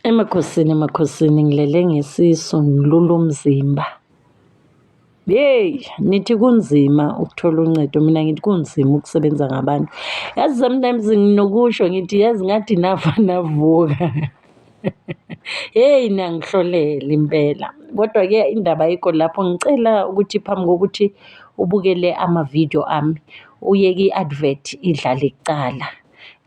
Emakhosini ngilele ngesisu ngilula umzimba. Nithi kunzima ukuthola uncedo, mina ngithi kunzima ukusebenza ngabantu. Yazi sometimes nginokusho ngithi yazi ngathi nafa navuka. Niyangihlolela impela. Kodwa-ke indaba ayikho lapho, ngicela ukuthi phambi kokuthi ubukele amavidiyo ami uyeke i-advert idlale kucala.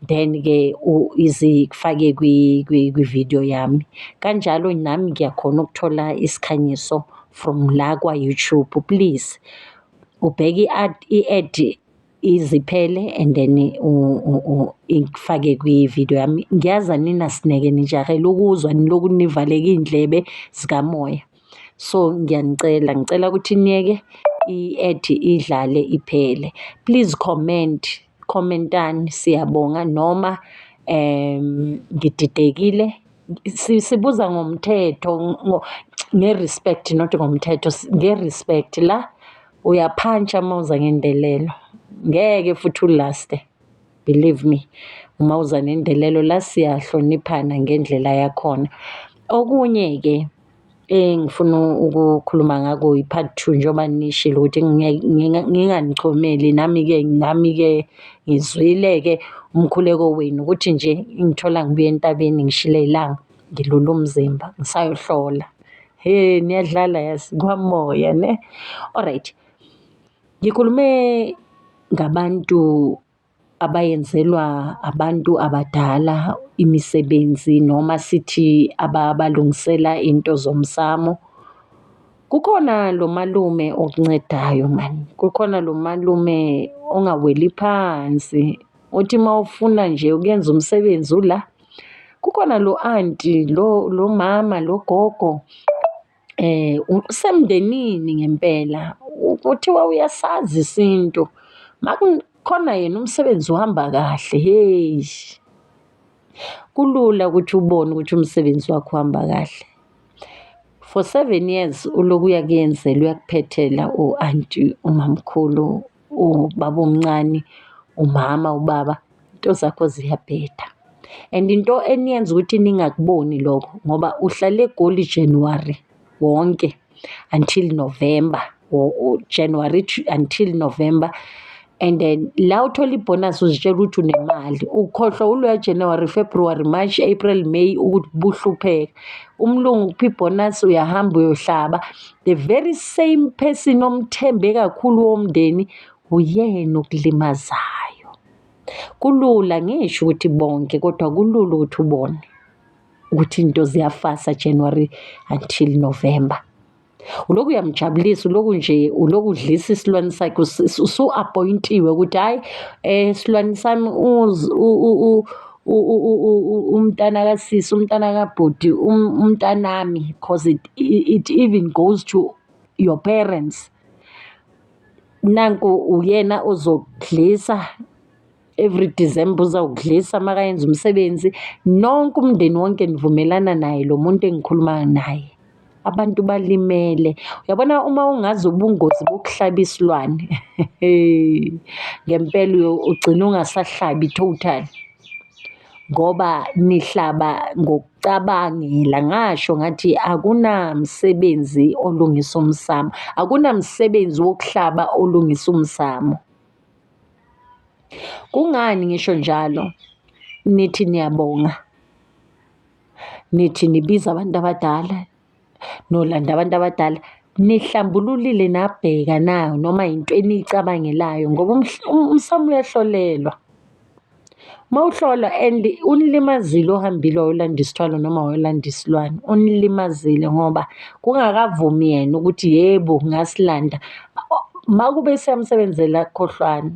Then-ke izifake kwividiyo yami. Kanjalo nami ngiyakhona ukuthola isikhanyiso from la kwa-YouTube. Please ubheke i-ad iziphele and then ikufake kwividiyo yami. Ngiyazi aninasineke nijahele ukuzwa niloku nivaleke iy'ndlebe zikamoya. So ngicela ukuthi niyeke i-ad idlale iphele. Please commentani, siyabonga. Noma ngididekile, sibuza ngomthetho nge-respect, not ngomthetho, nge-respect. La uyaphantsha mawuza ngendelelo, ngeke futhi ulaste, believe me. Uma uza nendelelo la siyahloniphana ngendlela yakhona. Okunye-ke engifuna ukukhuluma ngako i-part 2 njengoba nishilo ukuthi nginganichomeli nami-ke ngizwile-ke umkhuleko wenu ukuthi nje ngithola ngibuya entabeni ngishila ilanga ngilula umzimba ngisayohlola. Niyadlala yazi kwamoya ne. Alright, ngikhulume ngabantu abayenzelwa abantu abadala imisebenzi noma sithi abalungisela into zomsamo. Kukhona lo malume okuncedayo man, kukhona lo malume ongaweli phansi, uthi mawufuna nje ukuyenza umsebenzi ula. Kukhona lo aunty, lo mama, lo gogo usemndenini ngempela, kuthiwa uyasazi isintu. Makukhona yena umsebenzi uhamba kahle. Kulula ukuthi ubone ukuthi umsebenzi wakho uhamba kahle. For 7 years uloku uyakuyenzela, uyakuphethela u-aunty, umamkhulu, ubaba omncane, umama, ubaba, into zakho ziyabheda. And into eniyenza ukuthi ningakuboni lokho ngoba uhlale eGoli January wonke until November, January until November. And then la uthola ibhonasi uzitshela ukuthi unemali, ukhohlwa uloya January, February, March, April, May ukuthi buhlupheka. Umlungu kuphi ibhonasi uyahamba uyohlaba. The very same person omthembe kakhulu womndeni uyena okulimazayo. Kulula, ngisho ukuthi bonke, kodwa kulula ukuthi ubone ukuthi into ziyafasa January until November. Uloku uyamjabulisa, uloku nje uloku udlisa isilwane sakhe, usu-appointiwe ukuthi hayi silwane sami umntana kasisi, umntana kabhuti, umntanami, because it even goes to your parents. Nanku uyena ozokudlisa every December, uzawudlisa makayenza umsebenzi. Nonke umndeni wonke nivumelana naye lo muntu engikhuluma naye. Abantu balimele. Uyabona uma ungazi ubungozi bokuhlaba isilwane ngempela ugcina ungasahlabi total, ngoba nihlaba ngokucabangela. Ngasho ngathi akunamsebenzi olungisa umsamo, akunamsebenzi wokuhlaba olungisa umsamo. Kungani ngisho njalo? Nithi niyabonga, nithi nibiza abantu abadala, nolanda abantu abadala, nihlambululile nabheka nayo noma into eniyicabangelayo ngoba umsamo uyahlolelwa. Mawuhlolwa and unilimazile ohambile wayolanda isithwalo noma wayolanda isilwane, unilimazile ngoba kungakavumi yena ukuthi yebo ngasilanda. Makube siyamsebenzela khohlwane,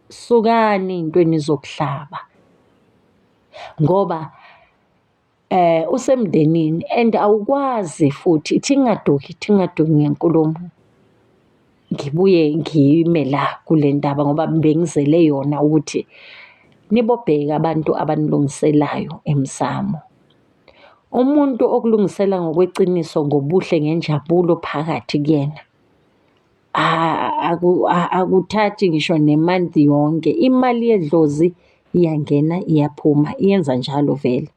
sukani ey'ntweni zokuhlaba ngoba usemndenini and awukwazi futhi. Ithi ngingaduki ngenkulumo, ngibuye ngime la kule ndaba ngoba bengizele yona ukuthi nibobheka abantu abanilungiselayo emsamo. Umuntu okulungisela ngokweqiniso, ngobuhle, ngenjabulo phakathi kuyena, akuthathi ngisho ne-month yonke. Imali yedlozi iyangena iyaphuma, iyenza njalo vele.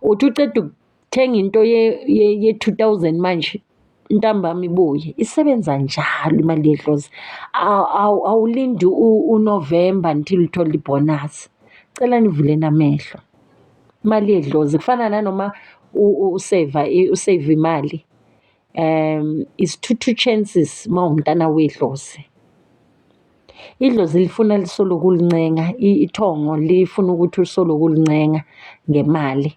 uthi uceda ukuthenga into ye-2000 manje ntambama ibuye isebenza njalo imali yedlozi. Awulindi uNovember until uthole ibhonasi. Cela nivule namehlo. Imali yedlozi kufana nanoma usave imali. It's two chances mawumntana wedlozi. Idlozi lifuna lisoloku ulincenga, ithongo lifuna ukuthi usoloku ulincenga ngemali.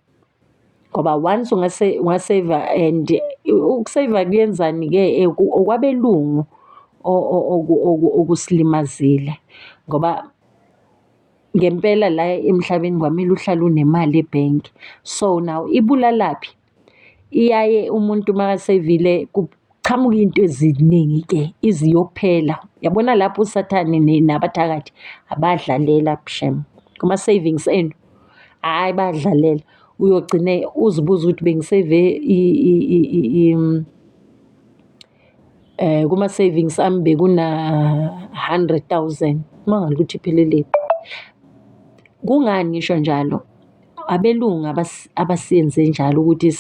Ngoba once ungasave and ukusave kuyenzani-ke okwabelungu okusilimazile ngoba ngempela la emhlabeni kwamele uhlale unemali ebhenki. So now ibulalaphi? Iyaye umuntu makasevile kuchamuka into eziningi-ke iziyophela. Yabona lapho usathane nabathakathi abadlalela shem kuma-savings enu, hhayi bayadlalela. Uyogcine uzibuza ukuthi bengiseve kuma-savings ami bekuna-100,000 mangale ukuthi iphelele. Kungani ngisho njalo? Abelungu abasiyenze njalo ukuthi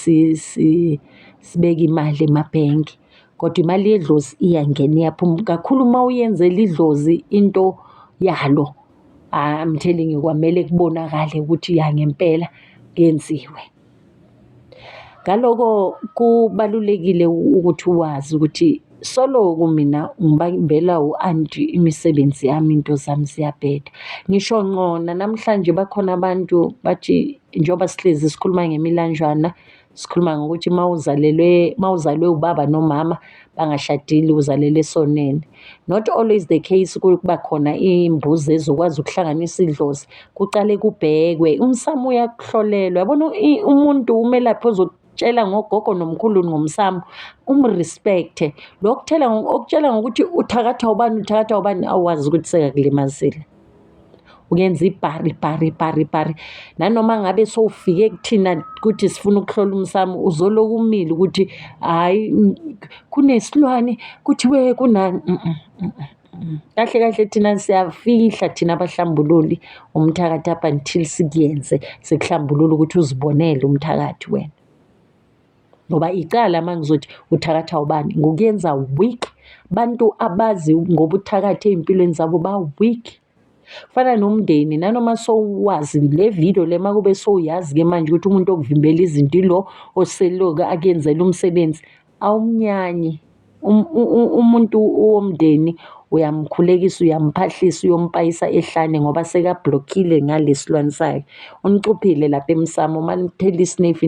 sibeke imali emabhenki kodwa imali yedlozi iyangena iyaphuma. Kakhulu uma uyenzela idlozi into yalo, I'm telling you kwamele kubonakale ukuthi ya ngempela kuyenziwe. Ngaloko kubalulekile ukuthi wazi ukuthi soloku mina ngibambela u-anti imisebenzi yami, into zami ziyabheda. Ngisho ngqona namhlanje bakhona abantu bathi njengoba sihlezi sikhuluma ngemilanjana, sikhuluma ngokuthi mawuzalwe ubaba nomama bangashadile uzalele esonene. Not always the case kuba khona imbuzi ezokwazi ukuhlanganisa idlozi. Kucale kubhekwe, umsamo uyakuhlolelwa. Yabona umuntu umelaphi ozokutshela ngogogo nomkhulu ngomsamo umrespecte. Okutshela ngokuthi uthakatha ubani awazi ukuthi sekakulimazile. Uyenza ibhari nanoma ngabe sowufike kuthina ukuthi sifuna ukuhlola umsamo uzoloku umile ukuthi hhayi kunesilwane kuthiwe kunani. Kahle thina siyafihla thina abahlambululi umthakathi up until sikuyenze sekuhlambulula ukuthi uzibonele umthakathi wena. Ngoba icala mangizothi uthakatha ubani ngokuyenza weak. Bantu abazi ngobuthakathi ey'mpilweni zabo ba-weak. Kufana nomndeni nanoma sowuwazi le video le makube sowuyazi-ke manje ukuthi umuntu okuvimbela izinto ilo oseloku akuyenzela umsebenzi awumnyanyi. Umuntu womndeni uyamkhulekisa, uyamphahlisa, uyompayisa ehlane ngoba sekablockile ngalesilwane sakhe. Unicuphile lapha emsamo manithela isinefu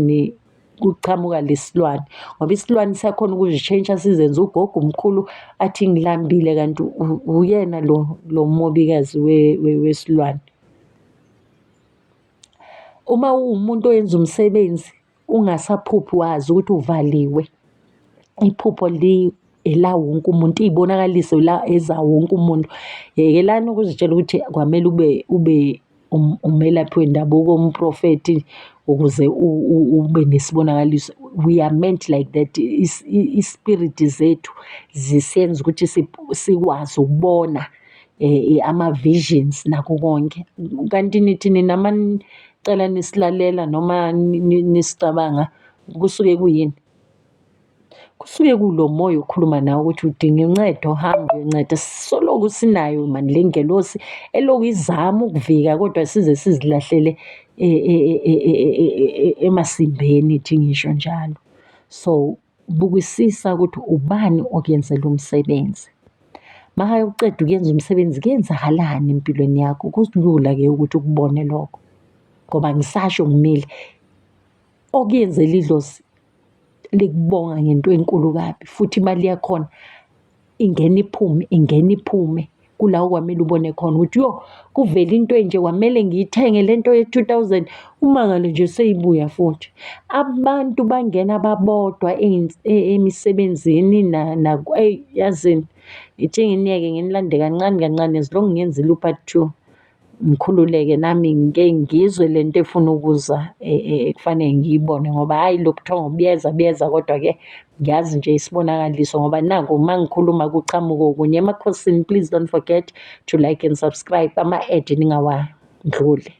kuchamuka lesilwane ngoba isilwane siyakhona ukuzitshentsha sizenze ugogo umkhulu athi ngilambile kanti uyena lo mobikazi wesilwane. Uma uwumuntu oyenza umsebenzi ungasaphuphi wazi ukuthi uvaliwe, iphupho ela wonke umuntu, iy'bonakaliso la eza wonke umuntu. Yekelani ukuzitshela ukuthi kwamele ube umelaphi wendabuko, umprofethi ukuze ube nesibonakaliso. We are meant like that. Ispirit zethu zisenza ukuthi sikwazi ukubona ama-visions nakho konke. Kanti nithi nina manicela nisilalela noma nisicabanga kusuke kuyini? Kusuke kulo moya okhuluma nawe ukuthi udinga uncedo, hamba uyonceda. Sisoloku sinayo mani le ngelosi eloku izama ukuvika kodwa size sizilahlele emasimbeni ithi ngisho njalo. So bukisisa ukuthi ubani okuyenzela umsebenzi. Maka uceda ukuyenza umsebenzi kuyenzakalani empilweni yakho. Kulula-ke ukuthi ukubone lokho ngoba ngisasho ngimile okuyenzela idlozi likubonga ngento enkulu kabi futhi imali yakhona ingena iphume kulawo kwamele ubone khona ukuthi yo kuvele into enje kwamele ngiyithenge lento ye-2000 umangalo nje seyibuya futhi. Abantu bangena babodwa emisebenzini yazini ithi nginiyeke nginilande kancane as long ngiyenzile u-part 2 ngikhululeke nami ngizwe lento efuna ukuza kufanele ngiyibone ngoba hhayi lokhu buthongo buyeza kodwa-ke ngiyazi nje isibonakaliso ngoba naku mangikhuluma kuchamuka okunye. Emakhosini, please don't forget to like and subscribe. Ama-ad ningawandluli.